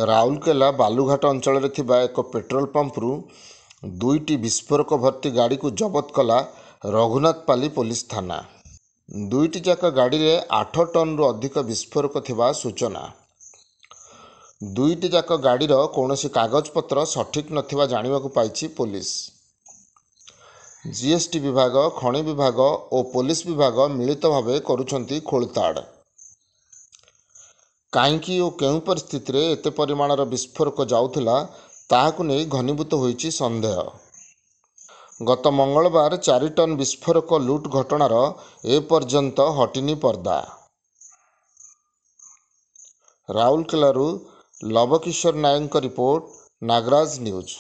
ରାଉରକେଲା ବାଲୁଘାଟ ଅଞ୍ଚଳରେ ଥିବା ଏକ ପେଟ୍ରୋଲ ପମ୍ପରୁ ଦୁଇଟି ବିସ୍ଫୋରକ ଭର୍ତ୍ତି ଗାଡ଼ିକୁ ଜବତ କଲା ରଘୁନାଥପାଲି ପୋଲିସ ଥାନା। ଦୁଇଟି ଯାକ ଗାଡ଼ିରେ 8 ଟନ୍ରୁ ଅଧିକ ବିସ୍ଫୋରକ ଥିବା ସୂଚନା। ଦୁଇଟି ଯାକ ଗାଡ଼ିର କୌଣସି କାଗଜପତ୍ର ସଠିକ୍ ନଥିବା ଜାଣିବାକୁ ପାଇଛି ପୋଲିସ। ଜିଏସ୍ଟି ବିଭାଗ, ଖଣି ବିଭାଗ ଓ ପୋଲିସ ବିଭାଗ ମିଳିତ ଭାବେ କରୁଛନ୍ତି ଖୋଳତାଡ଼। କାହିଁକି ଓ କେଉଁ ପରିସ୍ଥିତିରେ ଏତେ ପରିମାଣର ବିସ୍ଫୋରକ ଯାଉଥିଲା ତାହାକୁ ନେଇ ଘନୀଭୂତ ହୋଇଛି ସନ୍ଦେହ। ଗତ ମଙ୍ଗଳବାର 4 ଟନ୍ ବିସ୍ଫୋରକ ଲୁଟ୍ ଘଟଣାର ଏପର୍ଯ୍ୟନ୍ତ ହଟିନି ପର୍ଦ୍ଦା। ରାଉରକେଲାରୁ ଲବକିଶୋର ନାୟକଙ୍କ ରିପୋର୍ଟ, ନାଗରାଜ ନ୍ୟୁଜ୍।